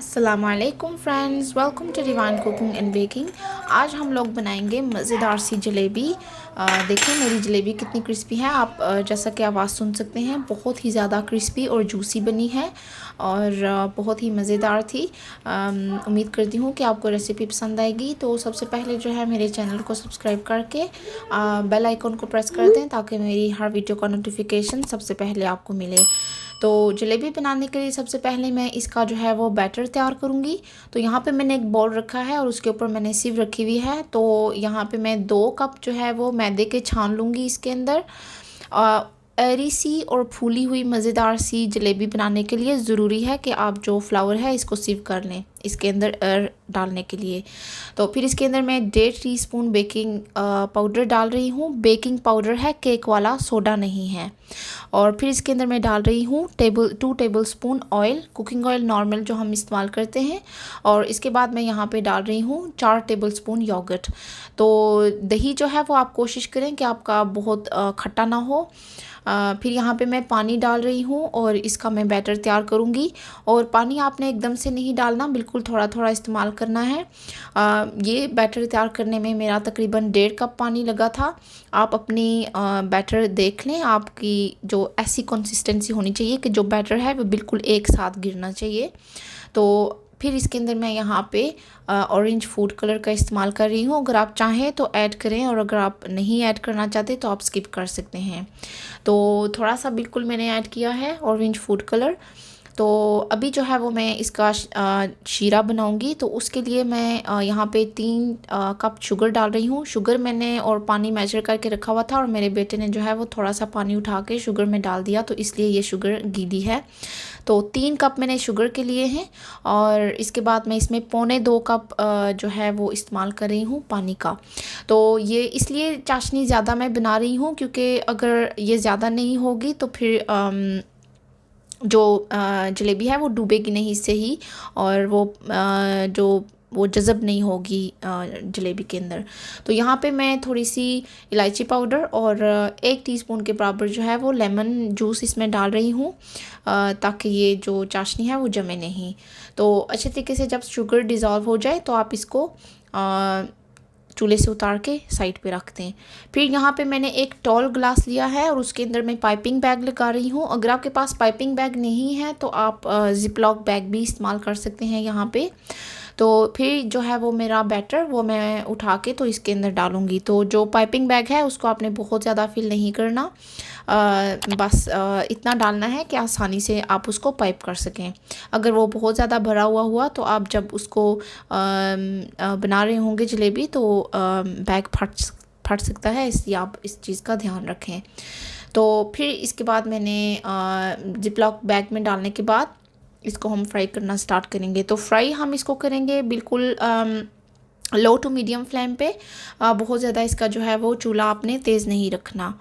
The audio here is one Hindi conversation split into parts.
अस्सलामुअलैकुम friends, welcome to divine cooking and baking. आज हम लोग बनाएंगे मज़ेदार सी जलेबी। देखें मेरी जलेबी कितनी क्रिस्पी है। आप जैसा कि आवाज़ सुन सकते हैं, बहुत ही ज़्यादा क्रिस्पी और जूसी बनी है और बहुत ही मज़ेदार थी। उम्मीद करती हूँ कि आपको रेसिपी पसंद आएगी। तो सबसे पहले जो है मेरे चैनल को सब्सक्राइब करके बेल आइकन को प्रेस कर दें ताकि मेरी हर वीडियो का नोटिफिकेशन सबसे पहले आपको मिले। तो जलेबी बनाने के लिए सबसे पहले मैं इसका जो है वो बैटर तैयार करूँगी। तो यहाँ पे मैंने एक बाउल रखा है और उसके ऊपर मैंने सिव रखी हुई है। तो यहाँ पे मैं 2 कप जो है वो मैदे के छान लूँगी इसके अंदर। ऐरी सी और फूली हुई मज़ेदार सी जलेबी बनाने के लिए ज़रूरी है कि आप जो फ्लावर है इसको सिव कर लें इसके अंदर डालने के लिए। तो फिर इसके अंदर मैं 1.5 टीस्पून बेकिंग पाउडर डाल रही हूँ। बेकिंग पाउडर है, केक वाला, सोडा नहीं है। और फिर इसके अंदर मैं डाल रही हूँ 2 tablespoon oil, cooking oil normal जो हम इस्तेमाल करते हैं। और इसके बाद मैं यहाँ पे डाल रही हूँ 4 टेबलस्पून योगर्ट। तो दही जो है वो आप कोशिश करें कि आपका बहुत खट्टा ना हो। फिर यहाँ पे मैं पानी डाल रही हूँ और इसका मैं बैटर तैयार करूँगी। और पानी आपने एकदम से नहीं डालना, बिल्कुल थोड़ा थोड़ा इस्तेमाल करना है। ये बैटर तैयार करने में मेरा तकरीबन 1.5 कप पानी लगा था। आप अपनी बैटर देख लें, आपकी जो ऐसी कंसिस्टेंसी होनी चाहिए कि जो बैटर है वो बिल्कुल एक साथ गिरना चाहिए। तो फिर इसके अंदर मैं यहाँ पे ऑरेंज फूड कलर का इस्तेमाल कर रही हूँ। अगर आप चाहें तो ऐड करें और अगर आप नहीं ऐड करना चाहते तो आप स्किप कर सकते हैं। तो थोड़ा सा बिल्कुल मैंने ऐड किया है ऑरेंज फूड कलर। तो अभी जो है वो मैं इसका शीरा बनाऊंगी। तो उसके लिए मैं यहाँ पे 3 कप शुगर डाल रही हूँ। शुगर मैंने और पानी मेजर करके रखा हुआ था और मेरे बेटे ने जो है वो थोड़ा सा पानी उठा के शुगर में डाल दिया, तो इसलिए ये शुगर गीली है। तो 3 कप मैंने शुगर के लिए हैं और इसके बाद मैं इसमें 1.25 कप जो है वो इस्तेमाल कर रही हूँ पानी का। तो ये इसलिए चाशनी ज़्यादा मैं बना रही हूँ क्योंकि अगर ये ज़्यादा नहीं होगी तो फिर जो जलेबी है वो डूबेगी नहीं इससे ही, और वो जज़ब नहीं होगी जलेबी के अंदर। तो यहाँ पे मैं थोड़ी सी इलायची पाउडर और 1 टीस्पून के बराबर जो है वो लेमन जूस इसमें डाल रही हूँ ताकि ये जो चाशनी है वो जमे नहीं। तो अच्छे तरीके से जब शुगर डिज़ोल्व हो जाए तो आप इसको चूल्हे से उतार के साइड पे रख दें। फिर यहाँ पे मैंने एक टॉल ग्लास लिया है और उसके अंदर मैं पाइपिंग बैग लगा रही हूँ। अगर आपके पास पाइपिंग बैग नहीं है तो आप जिपलॉक बैग भी इस्तेमाल कर सकते हैं यहाँ पे। तो फिर जो है वो मेरा बैटर वो मैं उठा के तो इसके अंदर डालूँगी। तो जो पाइपिंग बैग है उसको आपने बहुत ज़्यादा फिल नहीं करना, बस इतना डालना है कि आसानी से आप उसको पाइप कर सकें। अगर वो बहुत ज़्यादा भरा हुआ तो आप जब उसको बना रहे होंगे जलेबी तो बैग फट सकता है, इसलिए आप इस चीज़ का ध्यान रखें। तो फिर इसके बाद मैंने जिपलॉक बैग में डालने के बाद इसको हम फ्राई करना स्टार्ट करेंगे। तो फ्राई हम इसको करेंगे बिल्कुल लो टू मीडियम फ्लेम पे। बहुत ज़्यादा इसका जो है वो चूल्हा आपने तेज़ नहीं रखना।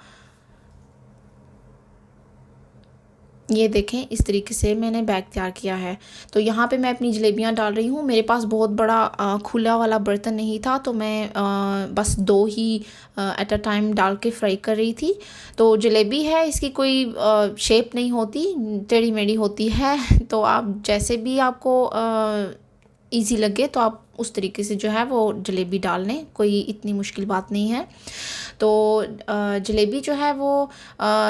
ये देखें इस तरीके से मैंने बैग तैयार किया है। तो यहाँ पे मैं अपनी जलेबियाँ डाल रही हूँ। मेरे पास बहुत बड़ा खुला वाला बर्तन नहीं था तो मैं बस 2 ही एट अ टाइम डाल के फ्राई कर रही थी। तो जलेबी है, इसकी कोई शेप नहीं होती, टेढ़ी मेढ़ी होती है। तो आप जैसे भी आपको ईज़ी लगे तो आप उस तरीके से जो है वो जलेबी डाल लें, कोई इतनी मुश्किल बात नहीं है। तो जलेबी जो है वो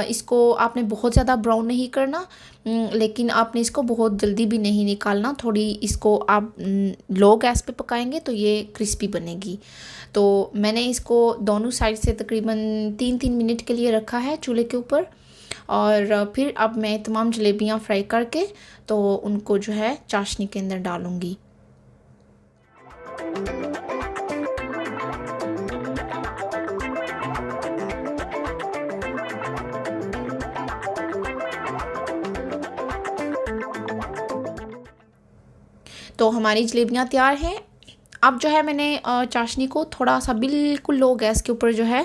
इसको आपने बहुत ज़्यादा ब्राउन नहीं करना, लेकिन आपने इसको बहुत जल्दी भी नहीं निकालना। थोड़ी इसको आप लो गैस पे पकाएंगे तो ये क्रिस्पी बनेगी। तो मैंने इसको दोनों साइड से तकरीबन 3-3 मिनट के लिए रखा है चूल्हे के ऊपर। और फिर अब मैं तमाम जलेबियाँ फ्राई करके तो उनको जो है चाशनी के अंदर डालूँगी। तो हमारी जलेबियाँ तैयार हैं। अब जो है मैंने चाशनी को थोड़ा सा बिल्कुल लो गैस के ऊपर जो है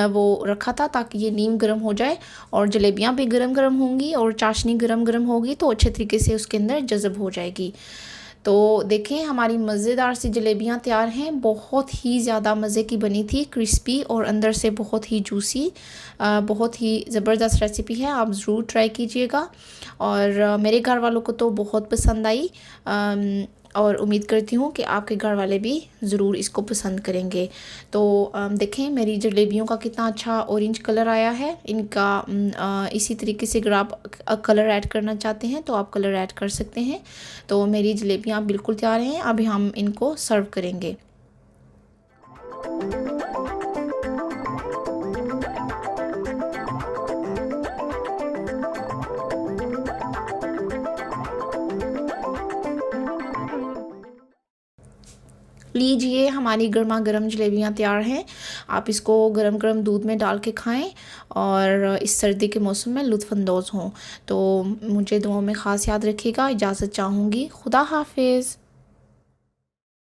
वो रखा था ताकि ये नीम गर्म हो जाए और जलेबियाँ भी गरम गरम होंगी और चाशनी गरम गरम होगी तो अच्छे तरीके से उसके अंदर जज़ब हो जाएगी। तो देखें हमारी मज़ेदार सी जलेबियाँ तैयार हैं। बहुत ही ज़्यादा मज़े की बनी थी, क्रिस्पी और अंदर से बहुत ही जूसी। बहुत ही ज़बरदस्त रेसिपी है, आप ज़रूर ट्राई कीजिएगा। और मेरे घर वालों को तो बहुत पसंद आई। और उम्मीद करती हूँ कि आपके घर वाले भी ज़रूर इसको पसंद करेंगे। तो देखें मेरी जलेबियों का कितना अच्छा ऑरेंज कलर आया है। इनका इसी तरीके से अगर आप कलर ऐड करना चाहते हैं तो आप कलर ऐड कर सकते हैं। तो मेरी जलेबियाँ बिल्कुल तैयार हैं, अभी हम इनको सर्व करेंगे। लीजिए हमारी गर्मा गर्म जलेबियाँ तैयार हैं। आप इसको गरम गरम दूध में डाल के खाएं और इस सर्दी के मौसम में लुत्फ़अंदोज़ हों। तो मुझे दुआओं में ख़ास याद रखिएगा। इजाज़त चाहूँगी। खुदा हाफिज़।